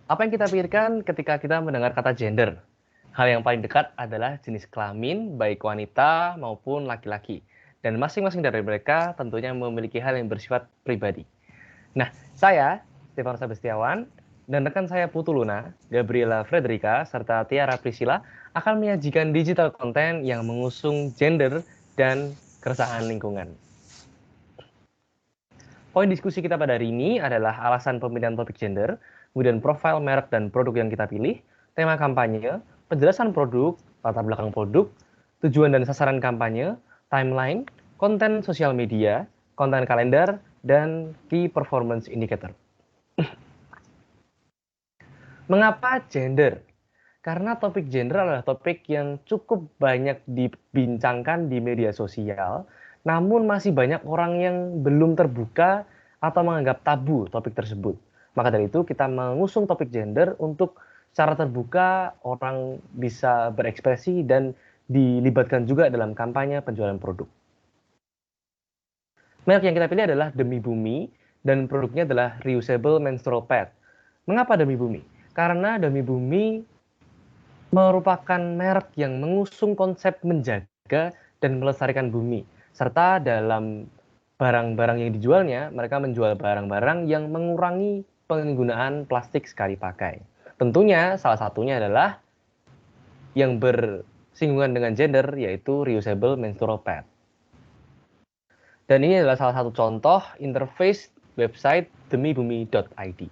Apa yang kita pikirkan ketika kita mendengar kata gender? Hal yang paling dekat adalah jenis kelamin, baik wanita maupun laki-laki. Dan masing-masing dari mereka tentunya memiliki hal yang bersifat pribadi. Nah, saya, Stefan Sabastiawan, dan rekan saya Putu Luna, Gabriela Frederica, serta Tiara Priscilla akan menyajikan digital konten yang mengusung gender dan keresahan lingkungan. Poin diskusi kita pada hari ini adalah alasan pemilihan topik gender, kemudian profil merek dan produk yang kita pilih, tema kampanye, penjelasan produk, latar belakang produk, tujuan dan sasaran kampanye, timeline, konten sosial media, konten kalender, dan key performance indicator. Mengapa gender? Karena topik gender adalah topik yang cukup banyak dibincangkan di media sosial, namun masih banyak orang yang belum terbuka atau menganggap tabu topik tersebut. Maka dari itu kita mengusung topik gender untuk secara terbuka orang bisa berekspresi dan dilibatkan juga dalam kampanye penjualan produk. Merek yang kita pilih adalah Demi Bumi dan produknya adalah reusable menstrual pad. Mengapa Demi Bumi? Karena Demi Bumi merupakan merek yang mengusung konsep menjaga dan melestarikan bumi. Serta dalam barang-barang yang dijualnya, mereka menjual barang-barang yang mengurangi penggunaan plastik sekali pakai. Tentunya salah satunya adalah yang bersinggungan dengan gender, yaitu reusable menstrual pad. Dan ini adalah salah satu contoh interface website demibumi.id.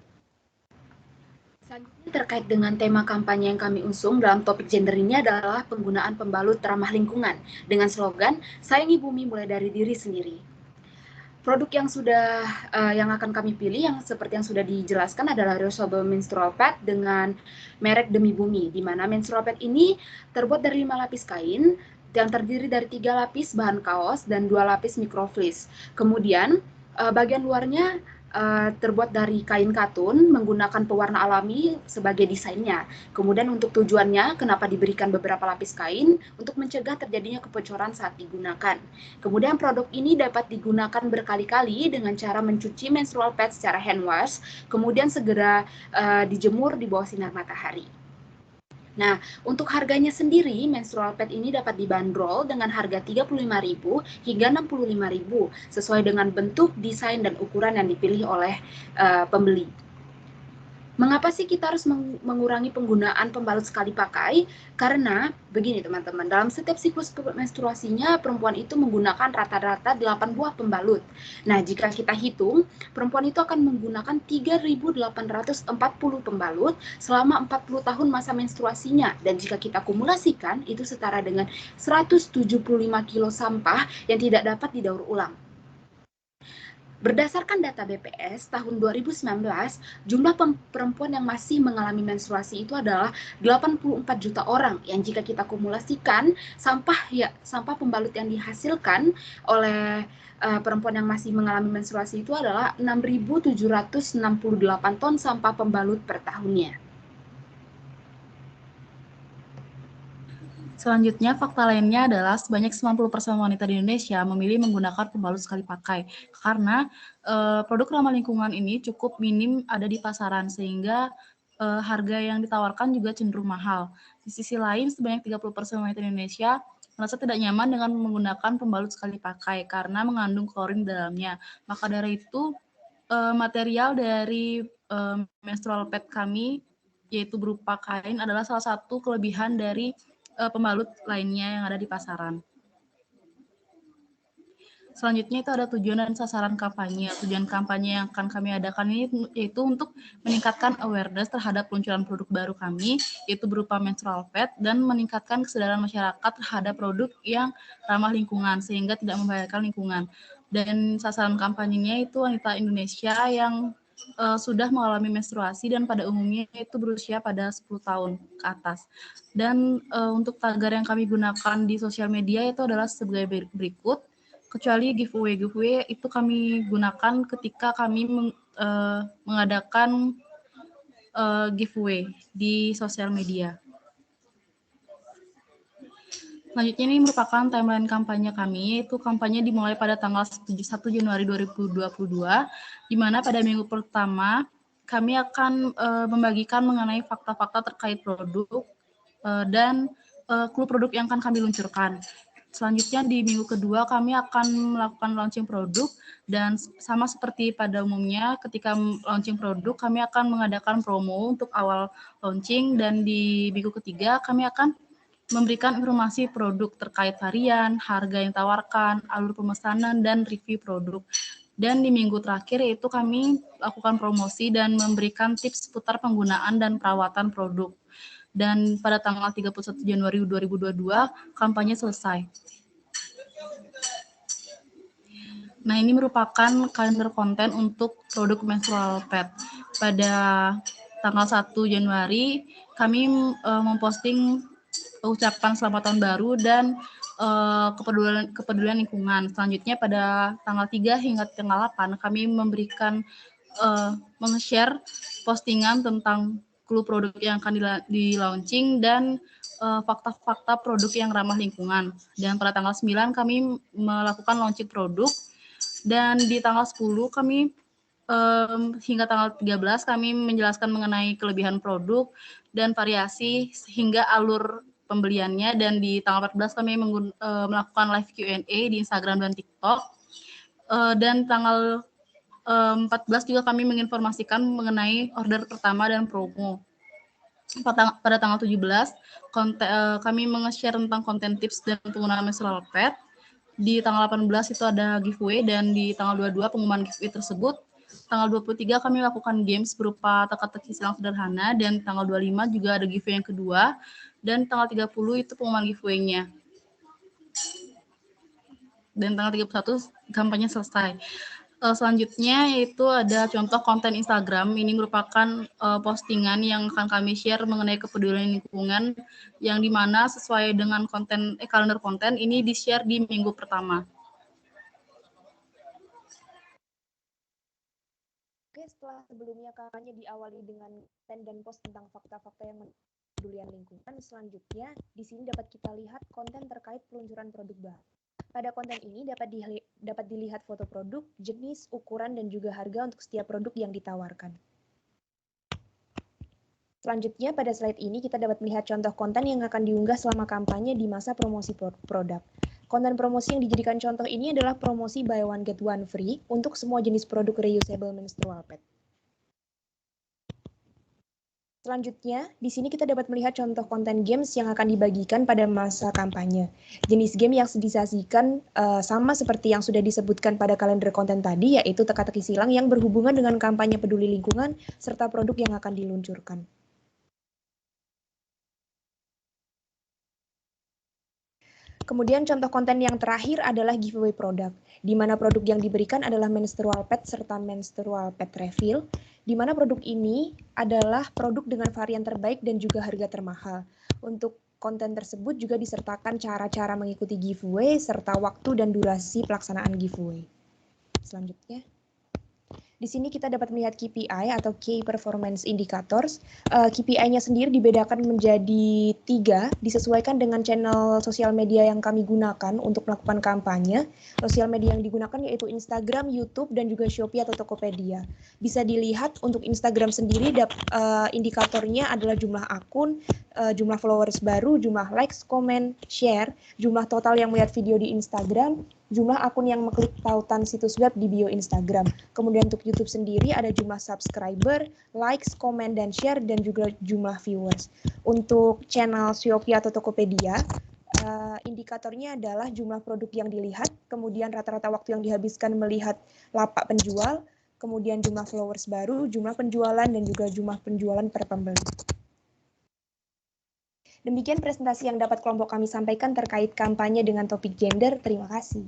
Selanjutnya terkait dengan tema kampanye yang kami usung dalam topik gender ini adalah penggunaan pembalut ramah lingkungan dengan slogan "Sayangi Bumi mulai dari diri sendiri". Produk yang akan kami pilih yang seperti yang sudah dijelaskan adalah reusable menstrual pad dengan merek Demi Bumi, di mana menstrual pad ini terbuat dari 5 lapis kain yang terdiri dari 3 lapis bahan kaos dan 2 lapis mikrofleece. Kemudian bagian luarnya terbuat dari kain katun menggunakan pewarna alami sebagai desainnya. Kemudian untuk tujuannya, kenapa diberikan beberapa lapis kain? Untuk mencegah terjadinya kebocoran saat digunakan. Kemudian produk ini dapat digunakan berkali-kali dengan cara mencuci menstrual pad secara hand wash, kemudian segera dijemur di bawah sinar matahari. Nah, untuk harganya sendiri, menstrual pad ini dapat dibanderol dengan harga Rp35.000 hingga Rp65.000 sesuai dengan bentuk, desain, dan ukuran yang dipilih oleh pembeli. Mengapa sih kita harus mengurangi penggunaan pembalut sekali pakai? Karena begini teman-teman, dalam setiap siklus menstruasinya perempuan itu menggunakan rata-rata 8 buah pembalut. Nah, jika kita hitung, perempuan itu akan menggunakan 3.840 pembalut selama 40 tahun masa menstruasinya. Dan jika kita kumulasikan, itu setara dengan 175 kilo sampah yang tidak dapat didaur ulang. Berdasarkan data BPS tahun 2019, jumlah perempuan yang masih mengalami menstruasi itu adalah 84 juta orang, yang jika kita kumulasikan sampah pembalut yang dihasilkan oleh perempuan yang masih mengalami menstruasi itu adalah 6.768 ton sampah pembalut per tahunnya. Selanjutnya, fakta lainnya adalah sebanyak 90% wanita di Indonesia memilih menggunakan pembalut sekali pakai karena produk ramah lingkungan ini cukup minim ada di pasaran sehingga harga yang ditawarkan juga cenderung mahal. Di sisi lain, sebanyak 30% wanita di Indonesia merasa tidak nyaman dengan menggunakan pembalut sekali pakai karena mengandung klorin di dalamnya. Maka dari itu, material dari menstrual pad kami yaitu berupa kain adalah salah satu kelebihan dari pembalut lainnya yang ada di pasaran. Selanjutnya itu ada tujuan dan sasaran kampanye. Tujuan kampanye yang akan kami adakan ini yaitu untuk meningkatkan awareness terhadap peluncuran produk baru kami, yaitu berupa menstrual pad, dan meningkatkan kesadaran masyarakat terhadap produk yang ramah lingkungan, sehingga tidak membahayakan lingkungan. Dan sasaran kampanyenya itu wanita Indonesia yang sudah mengalami menstruasi dan pada umumnya itu berusia pada 10 tahun ke atas. Dan untuk tagar yang kami gunakan di sosial media itu adalah sebagai berikut, kecuali giveaway itu kami gunakan ketika kami mengadakan giveaway di sosial media. Selanjutnya ini merupakan timeline kampanye kami, yaitu kampanye dimulai pada tanggal 1 Januari 2022, di mana pada minggu pertama kami akan membagikan mengenai fakta-fakta terkait produk dan clue produk yang akan kami luncurkan. Selanjutnya di minggu kedua kami akan melakukan launching produk dan sama seperti pada umumnya ketika launching produk kami akan mengadakan promo untuk awal launching, dan di minggu ketiga kami akan memberikan informasi produk terkait varian, harga yang ditawarkan, alur pemesanan, dan review produk. Dan di minggu terakhir yaitu kami lakukan promosi dan memberikan tips seputar penggunaan dan perawatan produk. Dan pada tanggal 31 Januari 2022, kampanye selesai. Nah, ini merupakan kalender konten untuk produk menstrual pad. Pada tanggal 1 Januari, kami memposting ucapan selamat tahun baru dan kepedulian lingkungan. Selanjutnya pada tanggal 3 hingga tanggal 8, kami memberikan meng-share postingan tentang clue produk yang akan di-launching dan fakta-fakta produk yang ramah lingkungan. Dan pada tanggal 9 kami melakukan launching produk, dan di tanggal 10 kami hingga tanggal 13 kami menjelaskan mengenai kelebihan produk dan variasi hingga alur pembeliannya, dan di tanggal 14 kami melakukan live Q&A di Instagram dan TikTok. Dan tanggal 14 juga kami menginformasikan mengenai order pertama dan promo. Pada tanggal 17 kami meng-share tentang konten tips dan penggunaan menstrual pad. Di tanggal 18 itu ada giveaway, dan di tanggal 22 pengumuman giveaway tersebut. Tanggal 23 kami lakukan games berupa teka-teki silang sederhana, dan tanggal 25 juga ada giveaway yang kedua, dan tanggal 30 itu pengumuman giveaway-nya. Dan tanggal 31 kampanye selesai. Selanjutnya yaitu ada contoh konten Instagram. Ini merupakan postingan yang akan kami share mengenai kepedulian lingkungan, yang dimana sesuai dengan konten kalender konten ini di-share di minggu pertama. Oke, setelah sebelumnya kampanye diawali dengan konten dan post tentang fakta-fakta yang kepedulian lingkungan, selanjutnya di sini dapat kita lihat konten terkait peluncuran produk baru. Pada konten ini dapat dilihat foto produk, jenis, ukuran, dan juga harga untuk setiap produk yang ditawarkan. Selanjutnya pada slide ini kita dapat melihat contoh konten yang akan diunggah selama kampanye di masa promosi produk. Konten promosi yang dijadikan contoh ini adalah promosi buy one get one free untuk semua jenis produk reusable menstrual pad. Selanjutnya, di sini kita dapat melihat contoh konten games yang akan dibagikan pada masa kampanye. Jenis game yang disajikan sama seperti yang sudah disebutkan pada kalender konten tadi, yaitu teka-teki silang yang berhubungan dengan kampanye peduli lingkungan serta produk yang akan diluncurkan. Kemudian contoh konten yang terakhir adalah giveaway produk, di mana produk yang diberikan adalah menstrual pad serta menstrual pad refill, di mana produk ini adalah produk dengan varian terbaik dan juga harga termahal. Untuk konten tersebut juga disertakan cara-cara mengikuti giveaway serta waktu dan durasi pelaksanaan giveaway. Selanjutnya. Di sini kita dapat melihat KPI atau Key Performance Indicators. KPI-nya sendiri dibedakan menjadi 3, disesuaikan dengan channel sosial media yang kami gunakan untuk melakukan kampanye. Sosial media yang digunakan yaitu Instagram, YouTube, dan juga Shopee atau Tokopedia. Bisa dilihat untuk Instagram sendiri indikatornya adalah jumlah akun, jumlah followers baru, jumlah likes, komen, share, jumlah total yang melihat video di Instagram, jumlah akun yang mengklik tautan situs web di bio Instagram. Kemudian untuk YouTube sendiri ada jumlah subscriber, likes, komen, dan share, dan juga jumlah viewers. Untuk channel Shopee atau Tokopedia, indikatornya adalah jumlah produk yang dilihat, kemudian rata-rata waktu yang dihabiskan melihat lapak penjual, kemudian jumlah followers baru, jumlah penjualan, dan juga jumlah penjualan per pembeli. Demikian presentasi yang dapat kelompok kami sampaikan terkait kampanye dengan topik gender. Terima kasih.